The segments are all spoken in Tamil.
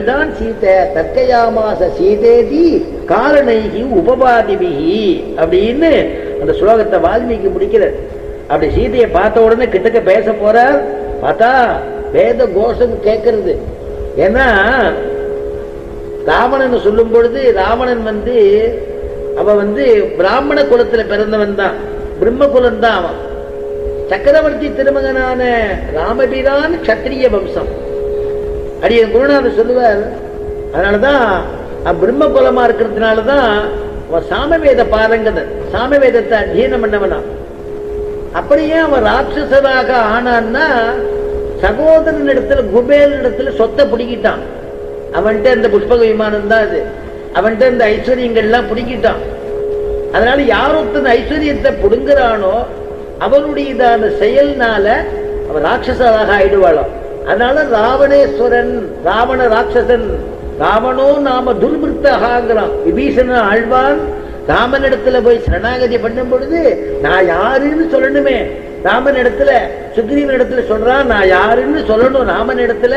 தான் சீதை தற்கையாமாச சீதேதி காரணைகி உபபாதிபிகி அப்படின்னு அந்த ஸ்லோகத்தை வால்மீகி முடிக்கிறார். அப்படி சீதையை பார்த்த உடனே கிட்டக்க பேச போறார். பார்த்தா வேத கோஷம் கேட்கறது. ஏன்னா ராவணன் சொல்லும் பொழுது ராவணன் அவன் பிராமண குலத்துல பிறந்தவன் தான், பிரம்ம குலம் தான். அவன் சக்கரவர்த்தி திருமகனான ராமபிரான் கத்திரிய வம்சம். அடிய குருநாதர் சொல்லுவார். அதனாலதான் பிரம்ம குலமா இருக்கிறதுனாலதான் அவன் சாமவேத பாரங்கதன், சாமவேதத்தை அத்தியனம் பண்ணவனா. அப்படியே அவன் ராட்சசராக ஆனான்னா சகோதரன் இடத்துல குபேரன் இடத்துல சொத்தை பிடிக்கிட்டான். அவன்கிட்ட இந்த புஷ்பக விமானம் தான் அது, அவன்கிட்ட இந்த ஐஸ்வர்யங்கள்லாம் பிடிக்கிட்டான். அதனால யாரொத்தன் ஐஸ்வர்யத்தை பிடுங்குறானோ அவனுடையதான செயல்னால அவன் ராட்சசராக ஆயிடுவாளாம். அதனால ராவணேஸ்வரன், ராவண ராட்சசன், ராவணோ நாம துர்பிருத்தகாங்கிறான். விபீஷணன் ஆழ்வான் ராமன் இடத்துல போய் சரணாகதி பண்ணும் பொழுது நான் யாருன்னு சொல்லணுமே. ராமன் இடத்துல சுக்ரீவன் இடத்துல சொல்றான், நான் யாருன்னு சொல்லணும். ராமன் இடத்துல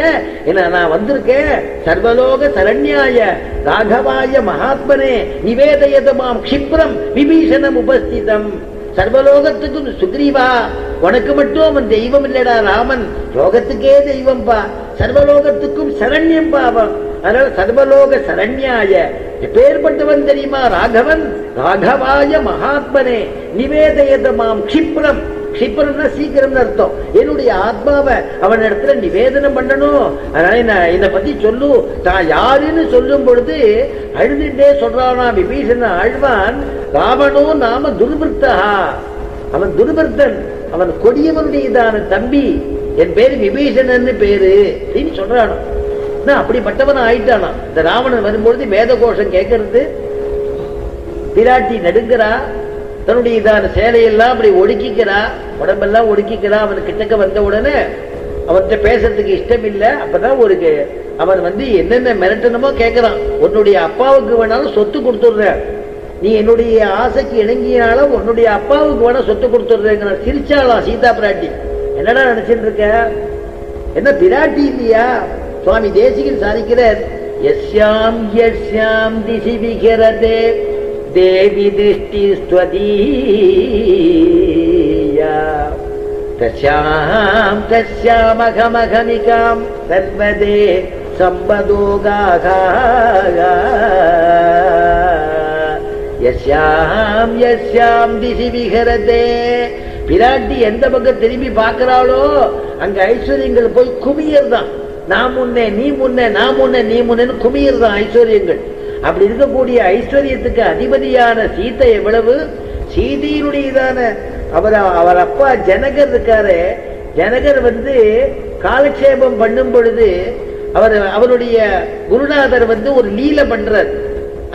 என்ன நான் வந்திருக்கேன், சர்வலோக சரண்யாய ராகவாய மகாத்மனே நிவேதயதமாம் க்ஷிப்ரம் விபீஷணம் உபஸ்திதம். சர்வலோகத்துக்கும் சுக்ரீவா உனக்கு மட்டும் அவன் தெய்வம் இல்லடா, ராமன் லோகத்துக்கே தெய்வம் பா, சர்வலோகத்துக்கும் சரண்யம் பாவம். அதனால சர்வலோக சரண்யாய எப்பேற்பட்டவன் தெரியுமா ராகவன், ராகவாய மகாத்மனே நிவேதயதமாம் க்ஷிப்ரம். க்ஷிப்ரம்னா சீக்கிரம் அர்த்தம். என்னுடைய ஆத்மாவை அவன் இடத்துல நிவேதனம் பண்ணணும். அதனால என்னை பத்தி சொல்லு, நான் யாருன்னு சொல்லும் பொழுது அழுதுட்டே சொல்றானா விபீஷண ஆழ்வான், ராவணோ நாம துர்பிருத்தா, அவன் துர்பிருத்தன், அவன் கொடியவனுடையதான தம்பி, என் பேரு விபீஷணன் பேரு அப்படின்னு சொல்றானோ. அப்படிப்பட்டவன் ஆயிட்டானா. இந்த ராவணன் வரும்பொழுது வேத கோஷம் கேட்கறது. பிராட்டி நடுங்கிறா, தன்னுடைய இதான சேலையெல்லாம் அப்படி ஒடுக்கிக்கிறா, உடம்பெல்லாம் ஒடுக்கிக்கிறா. அவன் கிட்டக்க வந்த உடனே அவன்கிட்ட பேசுறதுக்கு இஷ்டம் இல்லை. அப்பதான் அவன் என்னென்ன மிரட்டணுமோ கேட்கிறான். உன்னுடைய அப்பாவுக்கு வேணாலும் சொத்து கொடுத்துடுற, நீ என்னுடைய ஆசைக்கு இணங்கினாலும் உன்னுடைய அப்பாவுக்கு வேணா சொத்து கொடுத்துடுறேங்கிற. சிரிச்சாலாம் சீதா பிராட்டி. என்னடா நினைச்சிட்டு இருக்க, என்ன பிராட்டி இல்லையா? சுவாமி தேசிகன் சாதிக்கிறார், யஸ்யாம் யஸ்யாம் திசி விகரதே தேவி திருஷ்டி ஸ்வதீயா தஸ்யாம் தஸ்யாமகமகமிகாம் சர்வதே சம்பதோகாகா. யஸ்யாம் யஸ்யாம் திசி விகரதே, பிராட்டி எந்த பக்கம் திரும்பி பார்க்கிறாளோ அங்க ஐஸ்வர்யங்கள் போய் குமியர்தான். நான் முன்னே நீ முன்னே, நான் முன்னே நீ முன்னேன்னு குமியர்தான் ஐஸ்வர்யங்கள். அப்படி இருக்கக்கூடிய ஐஸ்வர்யத்துக்கு அதிபதியான சீதை எவ்வளவு, சீதையினுடையதான அவர் அப்பா ஜனகர் இருக்காரு. ஜனகர் காலக்ஷேபம் பண்ணும் பொழுது அவருடைய குருநாதர் ஒரு லீல பண்றார்.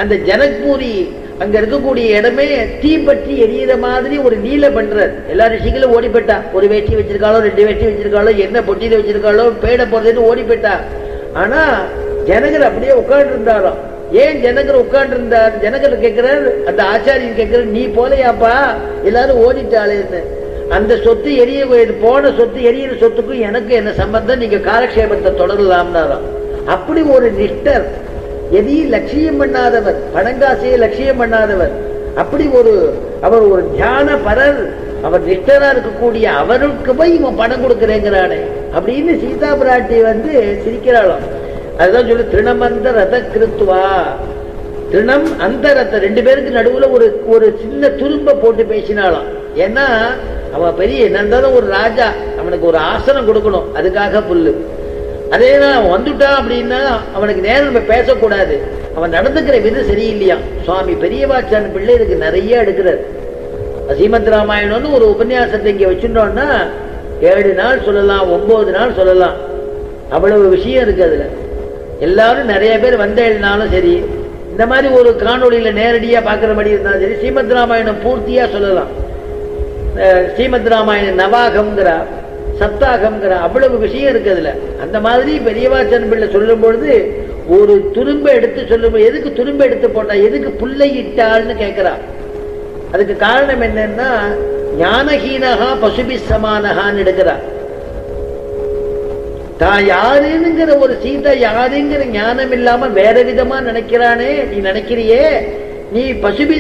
அந்த ஜனக்பூரி அங்க இருக்கக்கூடிய இடமே தீப்பற்றி எரியிற மாதிரி ஒரு லீல பண்றார். எல்லா ரிஷிகளும் ஓடி போயிட்டா. ஒரு வேட்டி வச்சிருக்காளோ, ரெண்டு வேட்டி வச்சிருக்காளோ, என்ன பொட்டியில வச்சிருக்காளோ, பேட போறதுன்னு ஓடி போயிட்டா. ஆனா ஜனகர் அப்படியே உட்கார்ந்து இருந்தாராம். ஏன் ஜனகர் உட்கார்ந்து இருந்தார்? ஜனகர் கேட்கிறார், அந்த ஆச்சாரியன் கேட்கிறார், நீ போலையாப்பா, எல்லாரும் ஓடிட்டாளேன்னு. அந்த சொத்து எரிய போன சொத்து எரியிற சொத்துக்கும் எனக்கு என்ன சம்பந்தம், நீங்க காலக்ஷேபத்தை தொடரலாம்னாராம். அப்படி ஒரு நிஷ்டர், எதையும் லட்சியம் பண்ணாதவர், பணங்காசையை லட்சியம் பண்ணாதவர். அப்படி அவர் ஒரு தியான பரர், அவர் நிஷ்டரா இருக்கக்கூடிய அவருக்கு போய் இவன் பணம் கொடுக்கிறேங்கிறானே அப்படின்னு சீதா பிராட்டி சிரிக்கிறாளாம். அதுதான் சொல்லு, திருணமந்த ரத கிருத்துவா. திருணம் அந்த ரத்த, ரெண்டு பேருக்கு நடுவுல ஒரு சின்ன துரும்ப போட்டு பேசினாலாம். ஏன்னா அவன் பெரிய என்ன இருந்தாலும் ஒரு ராஜா, அவனுக்கு ஒரு ஆசனம் கொடுக்கணும், அதுக்காக புல்லு. அதேதான் அவன் வந்துட்டான் அப்படின்னா அவனுக்கு நேரம் நம்ம பேசக்கூடாது. அவன் நடந்துக்கிற விதம் சரியில்லையா. சுவாமி பெரியவாச்சான் பிள்ளை இதுக்கு நிறைய எடுக்கிறார். ஸ்ரீமத் ராமாயணம்னு ஒரு உபன்யாசத்தை இங்க வச்சுட்டோம்னா 7 நாள் சொல்லலாம், 9 நாள் சொல்லலாம். அவ்வளவு விஷயம் இருக்கு அதுல. எல்லாரும் நிறைய பேர் வந்தேனாலும் சரி, இந்த மாதிரி ஒரு காணொலியில நேரடியா பாக்குற மாதிரி இருந்தாலும் சரி, ஸ்ரீமத் ராமாயணம் பூர்த்தியா சொல்லலாம். ஸ்ரீமத் ராமாயணம் நவாகம்ங்கிற சப்தாகம்ங்கிற அவ்வளவு விஷயம் இருக்கு அதுல. அந்த மாதிரி பெரியவாச்சன் பிள்ளை சொல்லும் பொழுது ஒரு துரும்ப எடுத்து சொல்லும். எதுக்கு துரும்ப எடுத்து போட்டா, எதுக்கு புல்லை இட்டாள்னு கேட்கிறா. அதுக்கு காரணம் என்னன்னா, ஞானஹீனஹா பசுபி சமானஹான்னு எடுக்கிறா. தான் யாருங்கிற ஒரு சீதை யாருங்கிற ஞானம் இல்லாம வேற விதமா நினைக்கிறானே, நீ நினைக்கிறியே, நீ பசுபி